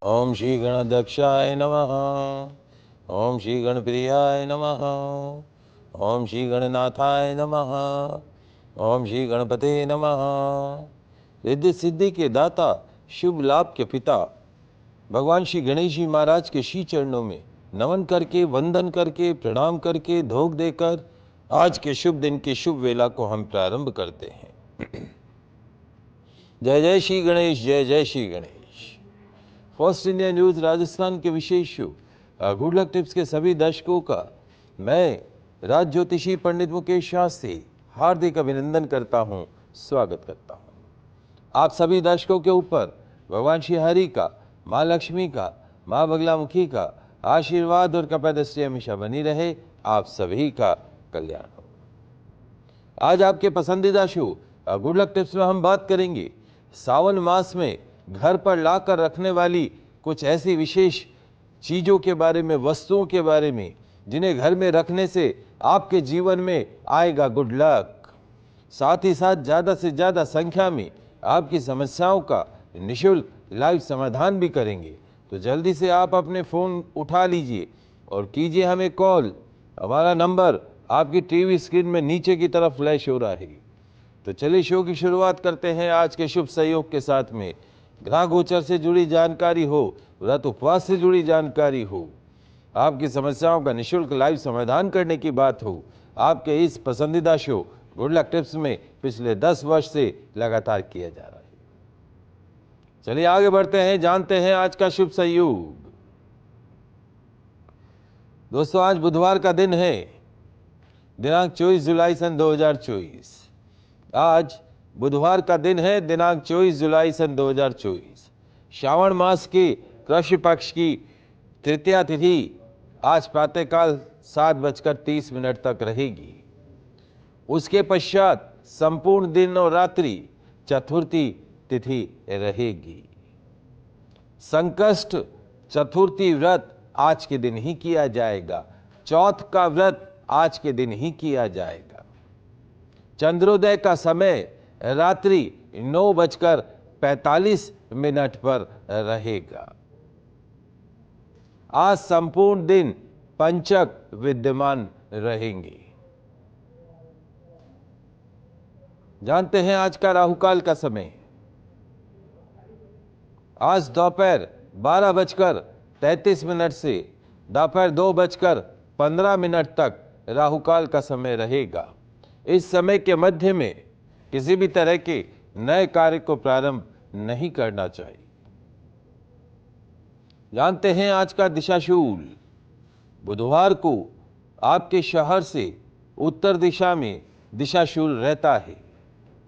ओम श्री गणदक्षाय नमः। ओम श्री गणप्रियाय नमः। ओम श्री गणनाथाय नमः। ओम श्री गणपते नमः। रिद्धि सिद्धि के दाता, शुभ लाभ के पिता भगवान श्री गणेश जी महाराज के श्री चरणों में नमन करके, वंदन करके, प्रणाम करके, धोख देकर आज के शुभ दिन की शुभ वेला को हम प्रारंभ करते हैं। जय जय श्री गणेश, जय जय Shri Ganesh. First India news Rajasthan के विशेष शो गुड लक टिप्स के सभी दर्शकों का मैं राज ज्योतिषी पंडित मुकेश शास्त्री हार्दिक अभिनंदन करता हूं, स्वागत करता हूं। आप सभी दर्शकों के ऊपर भगवान श्री हरि का, माँ लक्ष्मी का, माँ बगलामुखी का आशीर्वाद और कृपा दृष्टि हमेशा बनी रहे। आप सभी का कल्याण हो। आज आपके पसंदीदा शो गुड लक टिप्स में हम बात करेंगे सावन मास में घर पर लाकर रखने वाली कुछ ऐसी विशेष चीज़ों के बारे में, वस्तुओं के बारे में, जिन्हें घर में रखने से आपके जीवन में आएगा गुड लक। साथ ही साथ ज़्यादा से ज़्यादा संख्या में आपकी समस्याओं का निःशुल्क लाइव समाधान भी करेंगे। तो जल्दी से आप अपने फ़ोन उठा लीजिए और कीजिए हमें कॉल। हमारा नंबर आपकी टीवी स्क्रीन में नीचे की तरफ फ्लैश हो रहा है। तो चलिए शो की शुरुआत करते हैं आज के शुभ सहयोग के साथ में। ग्रह गोचर से जुड़ी जानकारी हो, व्रत उपवास से जुड़ी जानकारी हो, आपकी समस्याओं का निःशुल्क लाइव समाधान करने की बात हो, आपके इस पसंदीदा शो गुड लक टिप्स में पिछले 10 वर्ष से लगातार किया जा रहा है। चलिए आगे बढ़ते हैं, जानते हैं आज का शुभ सहयोग। दोस्तों, आज बुधवार का दिन है, दिनांक 24 जुलाई सन 2024। आज बुधवार का दिन है, दिनांक 24 जुलाई सन 2024। श्रावण मास के कृष्ण पक्ष की तृतीया तिथि आज प्रातःकाल 7:30 तक रहेगी। उसके पश्चात संपूर्ण दिन और रात्रि चतुर्थी तिथि रहेगी। संकष्ट चतुर्थी व्रत आज के दिन ही किया जाएगा। चौथ का व्रत आज के दिन ही किया जाएगा। चंद्रोदय का समय रात्रि 9:45 पर रहेगा। आज संपूर्ण दिन पंचक विद्यमान रहेंगे। जानते हैं आज का राहुकाल का समय। आज दोपहर 12:33 से दोपहर 2:15 तक राहुकाल का समय रहेगा। इस समय के मध्य में किसी भी तरह के नए कार्य को प्रारंभ नहीं करना चाहिए। जानते हैं आज का दिशाशूल। बुधवार को आपके शहर से उत्तर दिशा में दिशाशूल रहता है।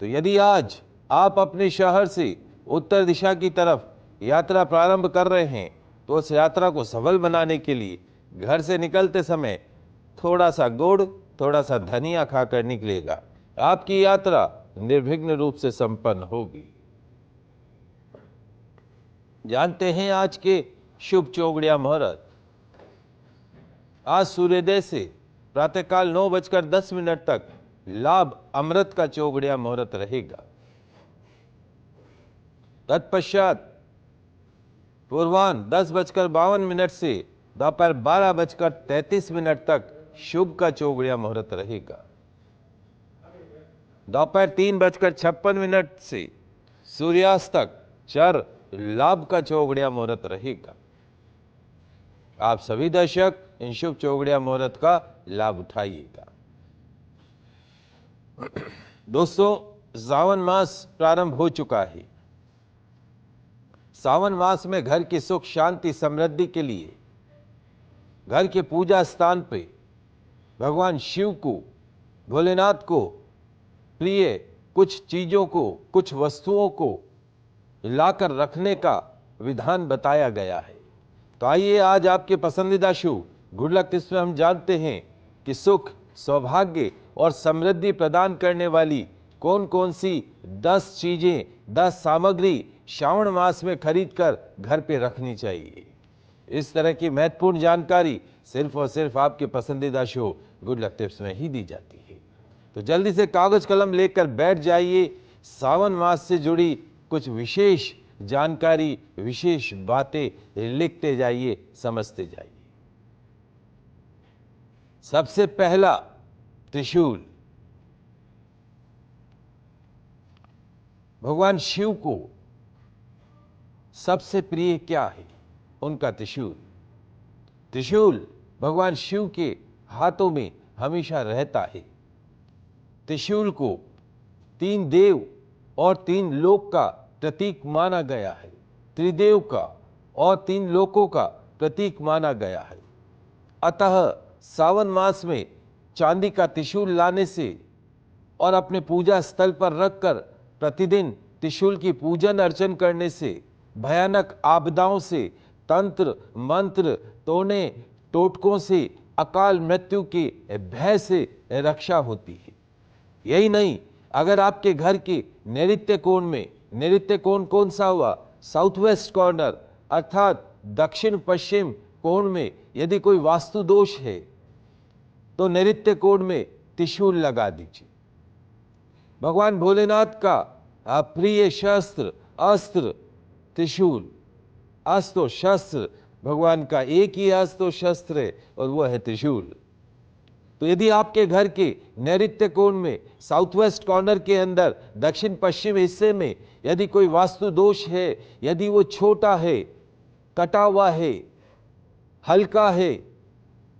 तो यदि आज आप अपने शहर से उत्तर दिशा की तरफ यात्रा प्रारंभ कर रहे हैं तो उस यात्रा को सफल बनाने के लिए घर से निकलते समय थोड़ा सा गुड़, थोड़ा सा धनिया खाकर निकलेगा। आपकी यात्रा निर्विघ्न रूप से संपन्न होगी। जानते हैं आज के शुभ चौगड़िया मुहूर्त। आज सूर्योदय से प्रातःकाल 9:10 तक लाभ अमृत का चौगड़िया मुहूर्त रहेगा। तत्पश्चात पूर्वाह्न 10:52 से दोपहर 12:33 तक शुभ का चौगड़िया मुहूर्त रहेगा। दोपहर 3:56 से सूर्यास्त तक चर लाभ का चौगड़िया मुहूर्त रहेगा। आप सभी दर्शक इन शुभ चौगड़िया मुहूर्त का लाभ उठाइएगा। दोस्तों, सावन मास प्रारंभ हो चुका है। सावन मास में घर की सुख शांति समृद्धि के लिए घर के पूजा स्थान पे भगवान शिव को, भोलेनाथ को प्रिय कुछ चीजों को, कुछ वस्तुओं को लाकर रखने का विधान बताया गया है। तो आइए आज आपके पसंदीदा शो गुड लक टिप्स में हम जानते हैं कि सुख, सौभाग्य और समृद्धि प्रदान करने वाली कौन कौन सी 10 चीजें, 10 सामग्री श्रावण मास में खरीद कर घर पे रखनी चाहिए। इस तरह की महत्वपूर्ण जानकारी सिर्फ और सिर्फ आपके पसंदीदा शो गुड लक टिप्स में ही दी जाती है। तो जल्दी से कागज कलम लेकर बैठ जाइए। सावन मास से जुड़ी कुछ विशेष जानकारी, विशेष बातें लिखते जाइए, समझते जाइए। सबसे पहला त्रिशूल। भगवान शिव को सबसे प्रिय क्या है? उनका त्रिशूल। त्रिशूल भगवान शिव के हाथों में हमेशा रहता है। त्रिशूल को 3 देव और 3 लोक का प्रतीक माना गया है। त्रिदेव का और 3 लोकों का प्रतीक माना गया है। अतः सावन मास में चांदी का त्रिशूल लाने से और अपने पूजा स्थल पर रखकर प्रतिदिन त्रिशूल की पूजन अर्चन करने से भयानक आपदाओं से, तंत्र मंत्र, टोने टोटकों से, अकाल मृत्यु के भय से रक्षा होती है। यही नहीं, अगर आपके घर के नैऋत्य कोण में, नैऋत्य कोण कौन सा हुआ? साउथ वेस्ट कॉर्नर अर्थात दक्षिण पश्चिम कोण में यदि कोई वास्तु दोष है तो नैऋत्य कोण में त्रिशूल लगा दीजिए। भगवान भोलेनाथ का प्रिय शस्त्र, अस्त्र त्रिशूल। अस्त्र और शस्त्र, भगवान का एक ही अस्त्र और शस्त्र है और वह है त्रिशूल। तो यदि आपके घर के नैऋत्य कोण में, साउथ वेस्ट कॉर्नर के अंदर, दक्षिण पश्चिम हिस्से में यदि कोई वास्तु दोष है, यदि वो छोटा है, कटा हुआ है, हल्का है,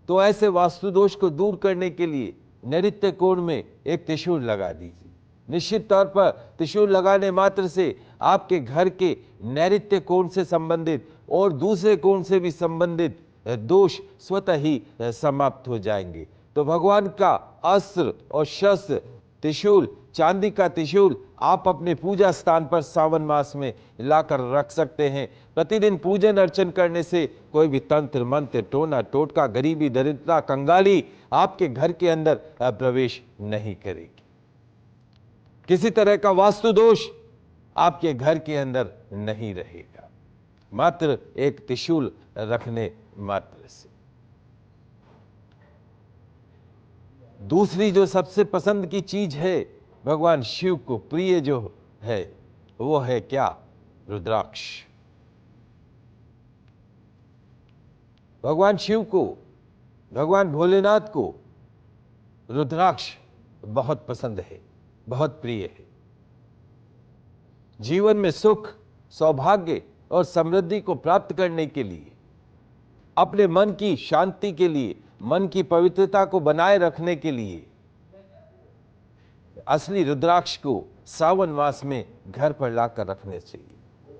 तो ऐसे वास्तु दोष को दूर करने के लिए नैऋत्य कोण में एक त्रिशूल लगा दीजिए। निश्चित तौर पर त्रिशूल लगाने मात्र से आपके घर के नैऋत्य कोण से संबंधित और दूसरे कोण से भी संबंधित दोष स्वतः ही समाप्त हो जाएंगे। तो भगवान का अस्त्र और शस्त्र त्रिशूल, चांदी का त्रिशूल आप अपने पूजा स्थान पर सावन मास में लाकर रख सकते हैं। प्रतिदिन पूजन अर्चन करने से कोई भी तंत्र मंत्र, टोना टोटका, गरीबी, दरिद्रता, कंगाली आपके घर के अंदर प्रवेश नहीं करेगी। किसी तरह का वास्तु दोष आपके घर के अंदर नहीं रहेगा, मात्र एक त्रिशूल रखने मात्र से। दूसरी जो सबसे पसंद की चीज है, भगवान शिव को प्रिय जो है, वो है क्या? रुद्राक्ष। भगवान शिव को, भगवान भोलेनाथ को रुद्राक्ष बहुत पसंद है, बहुत प्रिय है। जीवन में सुख, सौभाग्य और समृद्धि को प्राप्त करने के लिए, अपने मन की शांति के लिए, मन की पवित्रता को बनाए रखने के लिए असली रुद्राक्ष को सावन मास में घर पर लाकर रखने चाहिए।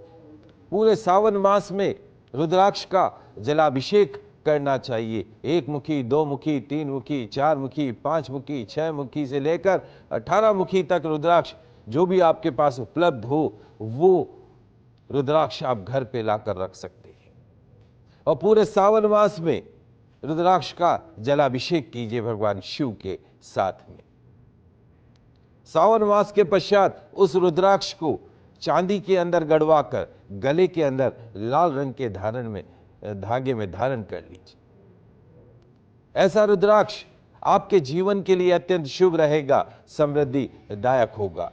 पूरे सावन मास में रुद्राक्ष का जलाभिषेक करना चाहिए। 1 मुखी, 2 मुखी, 3 मुखी, 4 मुखी, 5 मुखी, 6 मुखी से लेकर 18 मुखी तक रुद्राक्ष जो भी आपके पास उपलब्ध हो, वो रुद्राक्ष आप घर पे लाकर रख सकते हैं। और पूरे सावन मास में रुद्राक्ष का जलाभिषेक कीजिए भगवान शिव के साथ में। सावन मास के पश्चात उस रुद्राक्ष को चांदी के अंदर गड़वा कर गले के अंदर लाल रंग के धागे में धारण कर लीजिए। ऐसा रुद्राक्ष आपके जीवन के लिए अत्यंत शुभ रहेगा, समृद्धि दायक होगा।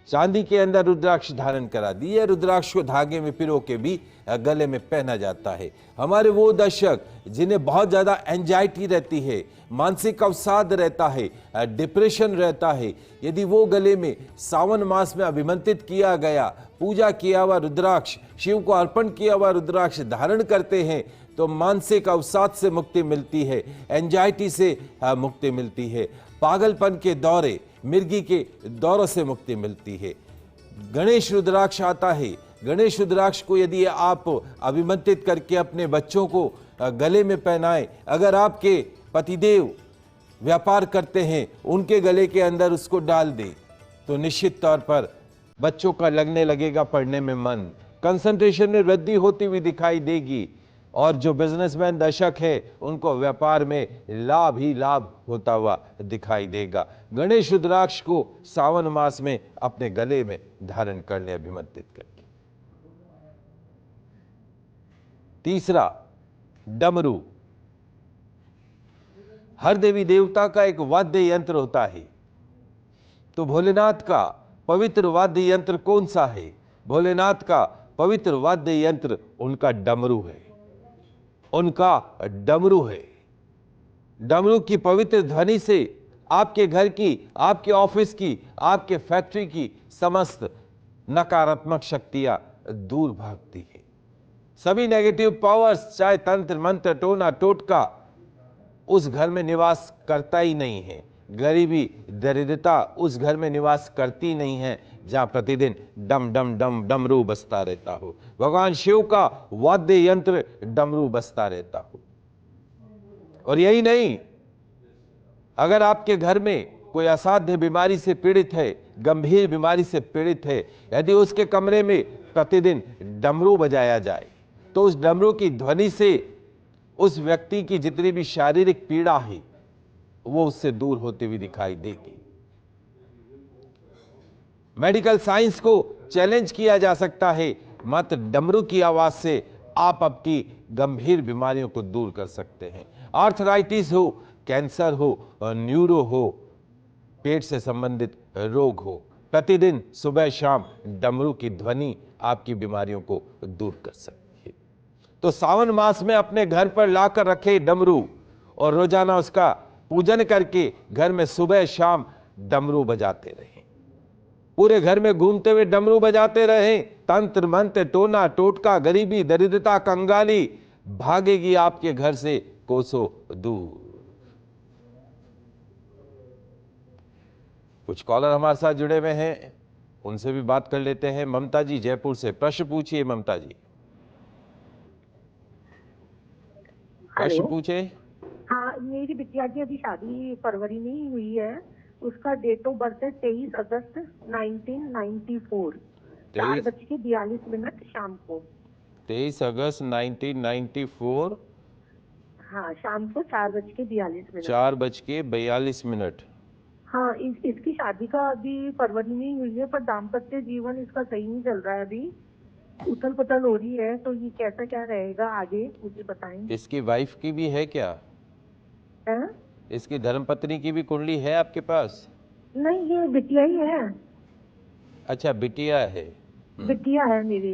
चांदी के अंदर रुद्राक्ष धारण करा दिए, रुद्राक्ष को धागे में पिरो के भी गले में पहना जाता है। हमारे वो दर्शक जिन्हें बहुत ज्यादा एंजाइटी रहती है, मानसिक अवसाद रहता है, डिप्रेशन रहता है, यदि वो गले में सावन मास में अभिमंत्रित किया गया, पूजा किया हुआ रुद्राक्ष, शिव को अर्पण किया हुआ रुद्राक्ष धारण करते हैं तो मानसिक अवसाद से मुक्ति मिलती है, एंजाइटी से मुक्ति मिलती है, पागलपन के दौरे, मिर्गी के दौरों से मुक्ति मिलती है। गणेश रुद्राक्ष आता है। गणेश रुद्राक्ष को यदि आप अभिमंत्रित करके अपने बच्चों को गले में पहनाएं, अगर आपके पतिदेव व्यापार करते हैं, उनके गले के अंदर उसको डाल दें, तो निश्चित तौर पर बच्चों का लगने लगेगा पढ़ने में मन, कंसंट्रेशन में वृद्धि होती हुई दिखाई देगी, और जो बिजनेसमैन दर्शक है उनको व्यापार में लाभ ही लाभ होता हुआ दिखाई देगा। गणेश रुद्राक्ष को सावन मास में अपने गले में धारण करने अभिमंत्रित करके। तीसरा, डमरू। हर देवी देवता का एक वाद्य यंत्र होता है, तो भोलेनाथ का पवित्र वाद्य यंत्र कौन सा है? भोलेनाथ का पवित्र वाद्य यंत्र उनका डमरू है, उनका डमरू है। डमरू की पवित्र ध्वनि से आपके घर की, आपके ऑफिस की, आपके फैक्ट्री की समस्त नकारात्मक शक्तियां दूर भागती है। सभी नेगेटिव पावर्स, चाहे तंत्र मंत्र टोना टोटका, उस घर में निवास करता ही नहीं है। गरीबी दरिद्रता उस घर में निवास करती नहीं है जहां प्रतिदिन डम डम डम डमरू बजता रहता हो। भगवान शिव का वाद्य यंत्र डमरू बजता रहता हो। और यही नहीं, अगर आपके घर में कोई असाध्य बीमारी से पीड़ित है, गंभीर बीमारी से पीड़ित है, यदि उसके कमरे में प्रतिदिन डमरू बजाया जाए तो उस डमरू की ध्वनि से उस व्यक्ति की जितनी भी शारीरिक पीड़ा है वो उससे दूर होती हुई दिखाई देगी। मेडिकल साइंस को चैलेंज किया जा सकता है, मात्र डमरू की आवाज से आप आपकी गंभीर बीमारियों को दूर कर सकते हैं। आर्थराइटिस हो, कैंसर हो, न्यूरो हो, पेट से संबंधित रोग हो, प्रतिदिन सुबह शाम डमरू की ध्वनि आपकी बीमारियों को दूर कर सकती है। तो सावन मास में अपने घर पर लाकर रखे डमरू और रोजाना उसका पूजन करके घर में सुबह शाम डमरू बजाते रहें। पूरे घर में घूमते हुए डमरू बजाते रहें। तंत्र मंत्र टोना टोटका, गरीबी दरिद्रता कंगाली भागेगी आपके घर से कोसों दूर। कुछ कॉलर हमारे साथ जुड़े हुए हैं, उनसे भी बात कर लेते हैं। ममता जी जयपुर से, प्रश्न पूछिए ममता जी। प्रश्न पूछे। हाँ, मेरी बिटिया की अभी शादी फरवरी में ही हुई है। उसका डेट ऑफ बर्थ है 23 अगस्त 1994, 4:42 शाम को। 23 अगस्त 1994, हाँ, शाम को 4:42। 4:42। हाँ, इसकी शादी का अभी फरवरी में ही हुई है, पर दाम्पत्य जीवन इसका सही नहीं चल रहा है। अभी उथल पुथल हो रही है, तो ये कैसा क्या रहेगा आगे, मुझे बताएं। इसकी वाइफ की भी है क्या? है? इसकी धर्मपत्नी की भी कुंडली है आपके पास? नहीं, ये बिटिया ही है। अच्छा, बिटिया है। बिटिया है मेरी।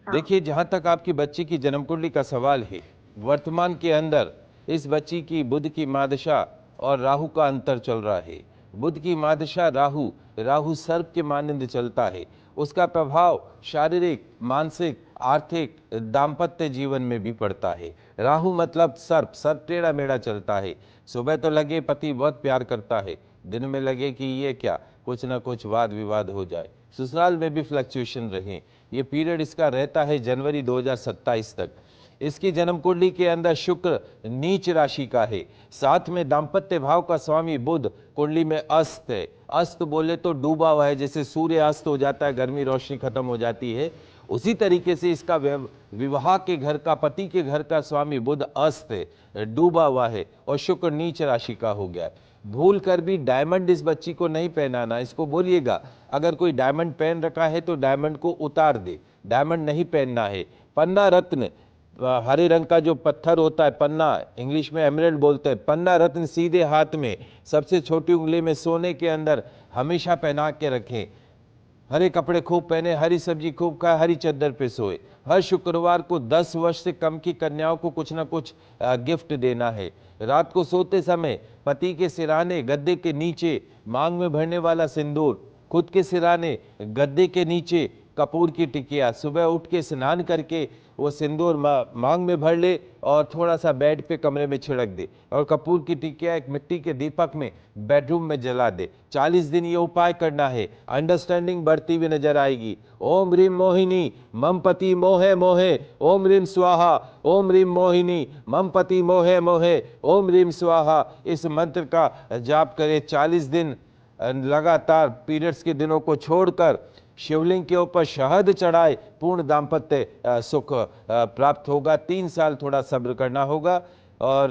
हाँ। देखिए, जहां तक आपकी बच्ची की जन्म कुंडली का सवाल है, वर्तमान के अंदर इस बच्ची की बुध की महादशा और राहु का अंतर चल रहा है। बुध की महादशा राहु, राहु सर्प के मानंद चलता है। उसका प्रभाव शारीरिक, मानसिक, आर्थिक, दाम्पत्य जीवन में भी पड़ता है। राहु मतलब सर्प, सर्प टेढ़ा मेढ़ा चलता है। सुबह तो लगे पति बहुत प्यार करता है, दिन में लगे कि ये क्या, कुछ ना कुछ वाद विवाद हो जाए, ससुराल में भी फ्लक्चुएशन रहे। ये पीरियड इसका रहता है जनवरी 2027 तक। इसकी जन्म कुंडली के अंदर शुक्र नीच राशि का है, साथ में दाम्पत्य भाव का स्वामी बुध कुंडली में अस्त है। अस्त बोले तो डूबा हुआ है, जैसे सूर्य अस्त हो जाता है, गर्मी रोशनी खत्म हो जाती है, उसी तरीके से इसका विवाह के घर का, पति के घर का स्वामी बुध अस्त है, डूबा हुआ है, और शुक्र नीच राशि का हो गया है। भूल कर भी डायमंड इस बच्ची को नहीं पहनाना। इसको बोलिएगा अगर कोई डायमंड पहन रखा है तो डायमंड को उतार दे, डायमंड नहीं पहनना है। पन्ना रत्न, हरे रंग का जो पत्थर होता है पन्ना, इंग्लिश में एमराल्ड बोलते हैं, पन्ना रत्न सीधे हाथ में सबसे छोटी उंगली में सोने के अंदर हमेशा पहना के रखें। हरे कपड़े खूब पहने, हरी सब्जी खूब खाए, हरी चद्दर पे सोए। हर शुक्रवार को 10 वर्ष से कम की कन्याओं को कुछ ना कुछ गिफ्ट देना है। रात को सोते समय पति के सिराने, गद्दे के नीचे मांग में भरने वाला सिंदूर, खुद के सिराने, गद्दे के नीचे कपूर की टिकिया, सुबह उठ के स्नान करके वो सिंदूर मांग में भर ले और थोड़ा सा बेड पे कमरे में छिड़क दे, और कपूर की टिकिया एक मिट्टी के दीपक में बेडरूम में जला दे। 40 दिन ये उपाय करना है, अंडरस्टैंडिंग बढ़ती हुई नजर आएगी। ओम रीम मोहिनी मम पति मोहे मोहे, ओम रीम स्वाहा, ओम रीम मोहिनी मम पति मोहे मोहे, ओम रीम स्वाहा। इस मंत्र का जाप करें 40 दिन लगातार, पीरियड्स के दिनों को छोड़कर शिवलिंग के ऊपर शहद चढ़ाए, पूर्ण दाम्पत्य सुख प्राप्त होगा। 3 साल थोड़ा सब्र करना होगा, और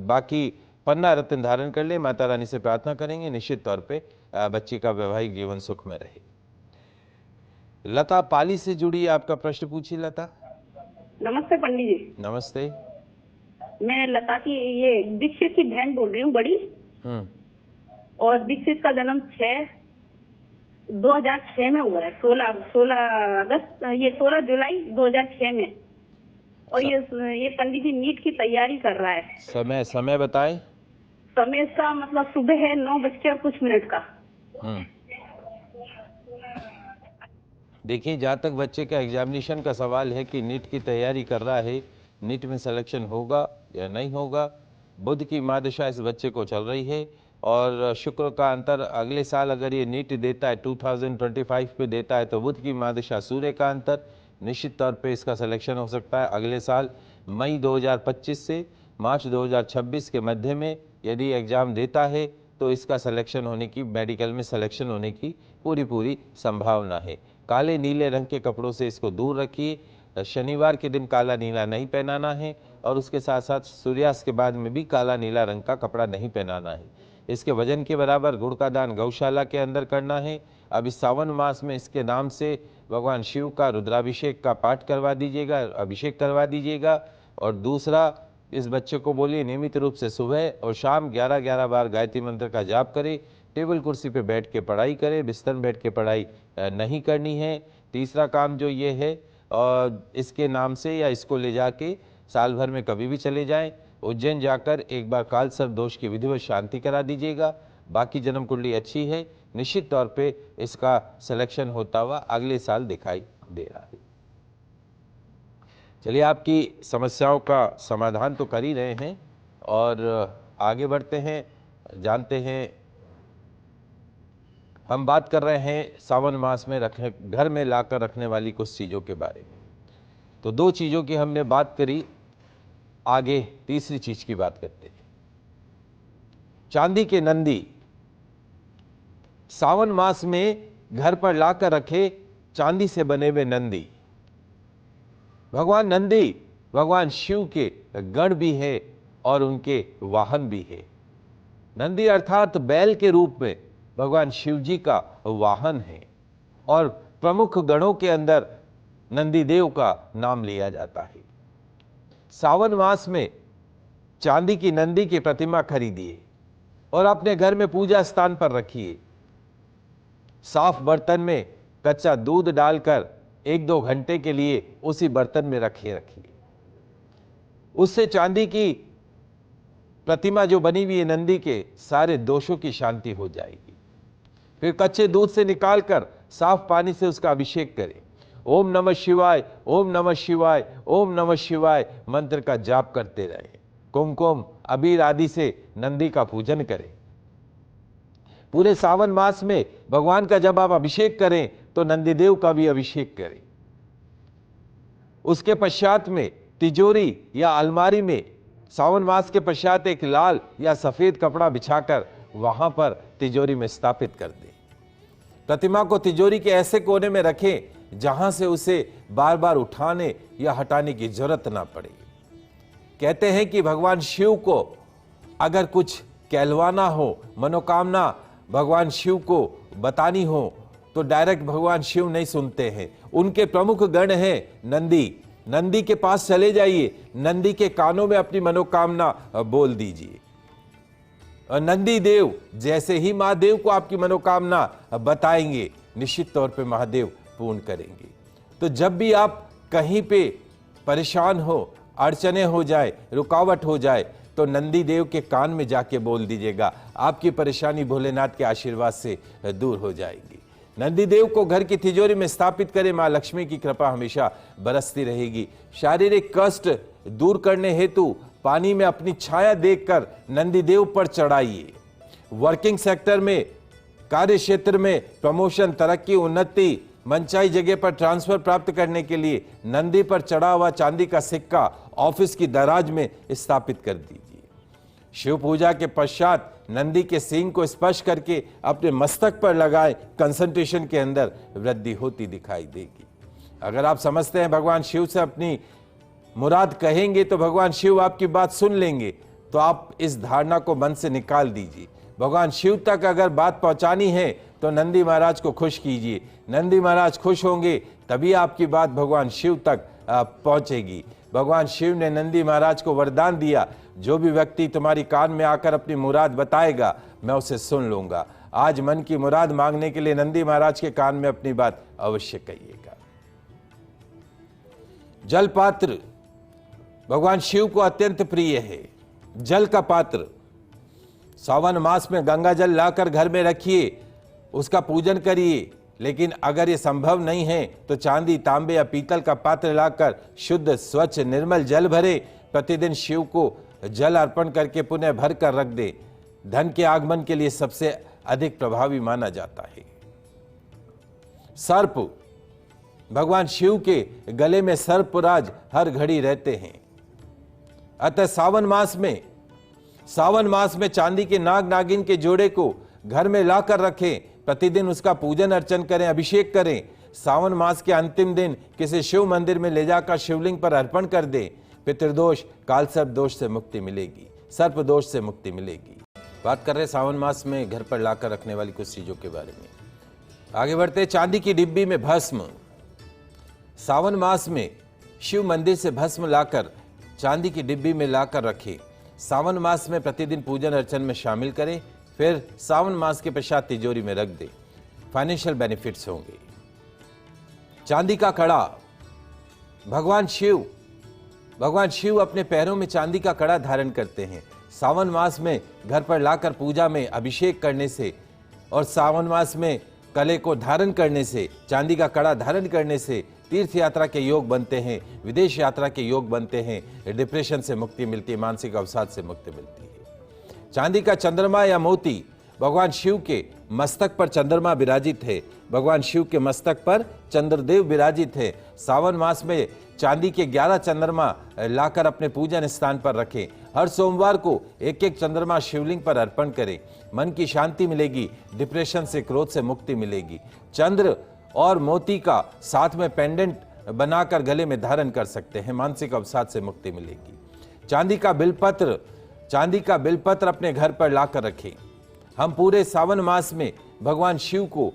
बाकी पन्ना रत्न धारण कर ले। माता रानी से प्रार्थना करेंगे निश्चित तौर पे बच्ची का वैवाहिक जीवन सुख में रहे। लता पाली से जुड़ी, आपका प्रश्न पूछिए लता। नमस्ते पंडित जी। नमस्ते। मैं लता की, ये दीक्षित की बहन बोल रही हूँ, बड़ी। और दीक्षित का जन्म 6 2006 में हुआ है, 16 जुलाई 2006 में। और ये पंडित जी नीट की तैयारी कर रहा है। समय बताएं। समय का मतलब सुबह है 9:00 का। देखिए, जहाँ तक बच्चे का एग्जामिनेशन का सवाल है कि नीट की तैयारी कर रहा है, नीट में सिलेक्शन होगा या नहीं होगा, बुध की महादशा इस बच्चे को चल रही है और शुक्र का अंतर अगले साल अगर ये नीट देता है 2025 पे देता है तो बुध की महादशा सूर्य का अंतर, निश्चित तौर पे इसका सिलेक्शन हो सकता है अगले साल मई 2025 से मार्च 2026 के मध्य में। यदि एग्ज़ाम देता है तो इसका सिलेक्शन होने की, मेडिकल में सिलेक्शन होने की पूरी संभावना है। काले नीले रंग के कपड़ों से इसको दूर रखिए। शनिवार के दिन काला नीला नहीं पहनाना है और उसके साथ साथ सूर्यास्त के बाद में भी काला नीला रंग का कपड़ा नहीं पहनाना है। इसके वजन के बराबर गुड़ का दान गौशाला के अंदर करना है। अब इस सावन मास में इसके नाम से भगवान शिव का रुद्राभिषेक का पाठ करवा दीजिएगा, अभिषेक करवा दीजिएगा। और दूसरा, इस बच्चे को बोलिए नियमित रूप से सुबह और शाम 11-11 बार गायत्री मंत्र का जाप करे। टेबल कुर्सी पे बैठ के पढ़ाई करे, बिस्तर में बैठ के पढ़ाई नहीं करनी है। तीसरा काम जो ये है, और इसके नाम से या इसको ले जाके साल भर में कभी भी चले जाएं, उज्जैन जाकर एक बार काल सर्प दोष की विधिवत शांति करा दीजिएगा। बाकी जन्म कुंडली अच्छी है, निश्चित तौर पे इसका सिलेक्शन होता हुआ अगले साल दिखाई दे रहा है। चलिए, आपकी समस्याओं का समाधान तो कर ही रहे हैं और आगे बढ़ते हैं, जानते हैं। हम बात कर रहे हैं सावन मास में रखने, घर में लाकर रखने वाली कुछ चीज़ों के बारे में। तो दो चीज़ों की हमने बात करी, आगे तीसरी चीज़ की बात करते हैं। चांदी के नंदी सावन मास में घर पर लाकर रखे, चांदी से बने हुए नंदी। भगवान नंदी भगवान शिव के गण भी है और उनके वाहन भी है। नंदी अर्थात बैल के रूप में भगवान शिव जी का वाहन है और प्रमुख गणों के अंदर नंदी देव का नाम लिया जाता है। सावन मास में चांदी की नंदी की प्रतिमा खरीदिए और अपने घर में पूजा स्थान पर रखिए। साफ बर्तन में कच्चा दूध डालकर 1-2 घंटे के लिए उसी बर्तन में रखिए। उससे चांदी की प्रतिमा जो बनी हुई है नंदी के, सारे दोषों की शांति हो जाएगी। फिर कच्चे दूध से निकालकर साफ पानी से उसका अभिषेक करें। ओम नमः शिवाय, ओम नमः शिवाय, ओम नमः शिवाय मंत्र का जाप करते रहें। कुमकुम अबीर आदि से नंदी का पूजन करें। पूरे सावन मास में भगवान का जब आप अभिषेक करें तो नंदीदेव का भी अभिषेक करें। उसके पश्चात में तिजोरी या अलमारी में सावन मास के पश्चात एक लाल या सफेद कपड़ा बिछाकर वहां पर तिजोरी में स्थापित कर दें। प्रतिमा को तिजोरी के ऐसे कोने में रखें जहां से उसे बार बार उठाने या हटाने की जरूरत ना पड़े। कहते हैं कि भगवान शिव को अगर कुछ कहलवाना हो, मनोकामना भगवान शिव को बतानी हो तो डायरेक्ट भगवान शिव नहीं सुनते हैं। उनके प्रमुख गण हैं नंदी। नंदी के पास चले जाइए, नंदी के कानों में अपनी मनोकामना बोल दीजिए और नंदी देव जैसे ही महादेव को आपकी मनोकामना बताएंगे, निश्चित तौर पे महादेव पूर्ण करेंगे। तो जब भी आप कहीं पे परेशान हो, अड़चने हो जाए, रुकावट हो जाए, तो नंदी देव के कान में जाके बोल दीजिएगा, आपकी परेशानी भोलेनाथ के आशीर्वाद से दूर हो जाएगी। नंदी देव को घर की तिजोरी में स्थापित करें, मां लक्ष्मी की कृपा हमेशा बरसती रहेगी। शारीरिक कष्ट दूर करने हेतु पानी में अपनी छाया देखकर नंदी देव पर चढ़ाइए। वर्किंग सेक्टर में, कार्य क्षेत्र में प्रमोशन, तरक्की, उन्नति, मनचाही जगह पर ट्रांसफर प्राप्त करने के लिए नंदी पर चढ़ा हुआ चांदी का सिक्का ऑफिस की दराज में स्थापित कर दीजिए। शिव पूजा के पश्चात नंदी के सींग को स्पर्श करके अपने मस्तक पर लगाए, कंसंट्रेशन के अंदर वृद्धि होती दिखाई देगी। अगर आप समझते हैं भगवान शिव से अपनी मुराद कहेंगे तो भगवान शिव आपकी बात सुन लेंगे, तो आप इस धारणा को मन से निकाल दीजिए। भगवान शिव तक अगर बात पहुंचानी है तो नंदी महाराज को खुश कीजिए। नंदी महाराज खुश होंगे तभी आपकी बात भगवान शिव तक पहुंचेगी। भगवान शिव ने नंदी महाराज को वरदान दिया, जो भी व्यक्ति तुम्हारी कान में आकर अपनी मुराद बताएगा मैं उसे सुन लूंगा। आज मन की मुराद मांगने के लिए नंदी महाराज के कान में अपनी बात अवश्य कहिएगा। जल पात्र भगवान शिव को अत्यंत प्रिय है। जल का पात्र सावन मास में गंगा जल लाकर घर में रखिए, उसका पूजन करिए। लेकिन अगर ये संभव नहीं है तो चांदी, तांबे या पीतल का पात्र लाकर शुद्ध, स्वच्छ, निर्मल जल भरे, प्रतिदिन शिव को जल अर्पण करके पुनः भर कर रख दे। धन के आगमन के लिए सबसे अधिक प्रभावी माना जाता है। सर्प भगवान शिव के गले में सर्पराज हर घड़ी रहते हैं। अतः सावन मास में चांदी के नाग नागिन के जोड़े को घर में लाकर रखें, प्रतिदिन उसका पूजन अर्चन करें, अभिषेक करें। सावन मास के अंतिम दिन किसी शिव मंदिर में ले जाकर शिवलिंग पर अर्पण कर दें। पितृदोष, कालसर्प दोष से मुक्ति मिलेगी, सर्प दोष से मुक्ति मिलेगी। बात कर रहे सावन मास में घर पर लाकर रखने वाली कुछ चीजों के बारे में। आगे बढ़ते, चांदी की डिब्बी में भस्म। सावन मास में शिव मंदिर से भस्म लाकर चांदी की डिब्बी में लाकर रखें। सावन मास में प्रतिदिन पूजन अर्चन में शामिल करें, फिर सावन मास के पश्चात तिजोरी में रख दें। फाइनेंशियल बेनिफिट्स होंगे। चांदी का कड़ा, भगवान शिव अपने पैरों में चांदी का कड़ा धारण करते हैं। सावन मास में घर पर लाकर पूजा में अभिषेक करने से और सावन मास में कले को धारण करने से, चांदी का कड़ा धारण करने से तीर्थ यात्रा के योग बनते हैं, विदेश यात्रा के योग बनते हैं, डिप्रेशन से मुक्ति मिलती है, मानसिक अवसाद से मुक्ति मिलती है। चांदी का चंद्रमा या मोती, भगवान शिव के मस्तक पर चंद्रमा विराजित है। भगवान शिव के मस्तक पर चंद्रदेव विराजित है। सावन मास में चांदी के 11 चंद्रमा लाकर अपने पूजन स्थान पर रखें। हर सोमवार को एक एक चंद्रमा शिवलिंग पर अर्पण करें। मन की शांति मिलेगी, डिप्रेशन से, क्रोध से मुक्ति मिलेगी। चंद्र और मोती का साथ में पेंडेंट बनाकर गले में धारण कर सकते हैं, मानसिक अवसाद से मुक्ति मिलेगी। चांदी का बिलपत्र अपने घर पर लाकर रखें। हम पूरे सावन मास में भगवान शिव को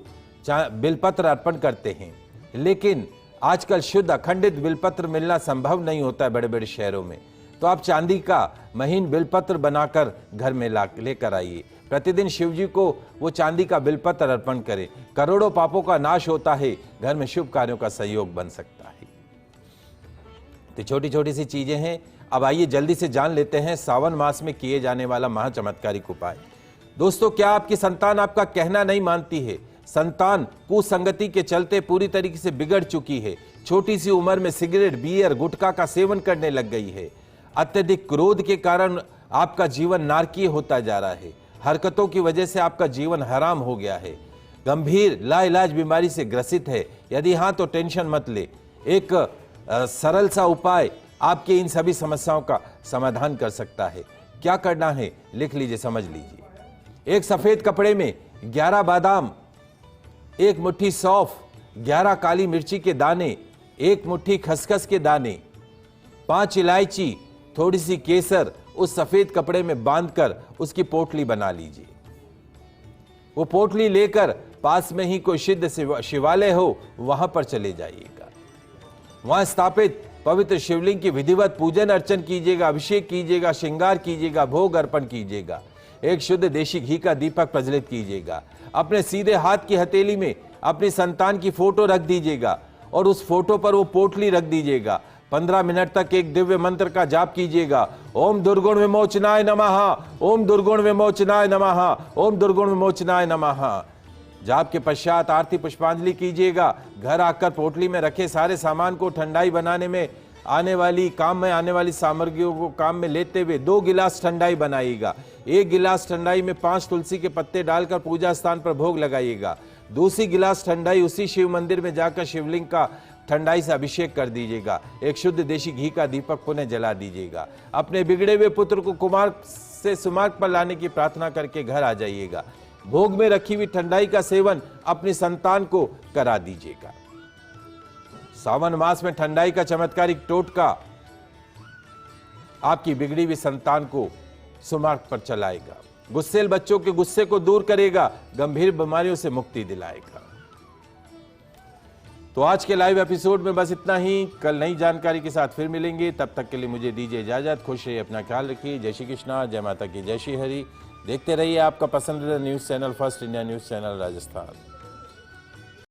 बिलपत्र अर्पण करते हैं, लेकिन आजकल शुद्ध अखंडित बिलपत्र मिलना संभव नहीं होता है बड़े बड़े शहरों में। तो आप चांदी का महीन बिलपत्र बनाकर घर में लेकर आइए। प्रतिदिन शिव जी को वो चांदी का बिलपत्र अर्पण करें। करोड़ों पापों का नाश होता है, घर में शुभ कार्यों का सहयोग बन सकता है। तो छोटी छोटी सी चीजें हैं। अब आइए जल्दी से जान लेते हैं सावन मास में किए जाने वाला महाचमत्कारिक उपाय। दोस्तों, क्या आपकी संतान आपका कहना नहीं मानती है? संतान कुसंगति के चलते पूरी तरीके से बिगड़ चुकी है। छोटी सी उम्र में सिगरेट, बियर, गुटखा का सेवन करने लग गई है। अत्यधिक क्रोध के कारण आपका जीवन नारकीय होता जा रहा है। हरकतों की वजह से आपका जीवन हराम हो गया है। गंभीर लाइलाज बीमारी से ग्रसित है? यदि हाँ तो टेंशन मत ले। एक सरल सा उपाय आपके इन सभी समस्याओं का समाधान कर सकता है। क्या करना है लिख लीजिए, समझ लीजिए। एक सफेद कपड़े में 11 बादाम, 1 मुट्ठी सौंफ, 11 काली मिर्ची के दाने, 1 मुट्ठी खसखस के दाने, 5 इलायची, थोड़ी सी केसर उस सफेद कपड़े में बांधकर उसकी पोटली बना लीजिए। वो पोटली लेकर पास में ही कोई सिद्ध शिवालय हो वहां पर चले जाइएगा। वहां स्थापित पवित्र शिवलिंग की विधिवत पूजन अर्चन कीजिएगा, अभिषेक कीजिएगा, श्रृंगार कीजिएगा, भोग अर्पण कीजिएगा। एक शुद्ध देशी घी का दीपक प्रज्वलित कीजिएगा। अपने सीधे हाथ की हथेली में अपनी संतान की फोटो रख दीजिएगा और उस फोटो पर वो पोटली रख दीजिएगा। 15 मिनट तक एक दिव्य मंत्र का जाप कीजिएगा। ओम दुर्गुण विमोचनाय नमः, ओम दुर्गुण विमोचनाय नमः, ओम दुर्गुण विमोचनाय नमः। जाप के पश्चात आरती पुष्पांजलि कीजिएगा। घर आकर पोटली में रखे सारे सामान को ठंडाई बनाने में आने वाली सामग्रियों को काम में लेते हुए 2 गिलास ठंडाई बनाइएगा। 1 गिलास ठंडाई में 5 तुलसी के पत्ते डालकर पूजा स्थान पर भोग लगाइएगा। दूसरी गिलास ठंडाई उसी शिव मंदिर में जाकर शिवलिंग का ठंडाई से अभिषेक कर दीजिएगा। एक शुद्ध देशी घी का दीपक पुनः जला दीजिएगा। अपने बिगड़े हुए पुत्र को कुमार से सुमार्ग पर लाने की प्रार्थना करके घर आ जाइएगा। भोग में रखी हुई ठंडाई का सेवन अपनी संतान को करा दीजिएगा। सावन मास में ठंडाई का चमत्कारिक टोटका आपकी बिगड़ी हुई संतान को सुमार्ग पर चलाएगा। गुस्सेल बच्चों के गुस्से को दूर करेगा, गंभीर बीमारियों से मुक्ति दिलाएगा। तो आज के लाइव एपिसोड में बस इतना ही। कल नई जानकारी के साथ फिर मिलेंगे। तब तक के लिए मुझे दीजिए इजाजत। खुश रहिए, अपना ख्याल रखिए। जय श्री कृष्णा, जय माता की, जय श्री हरि, देखते रहिए आपका पसंदीदा news channel first India news channel Rajasthan.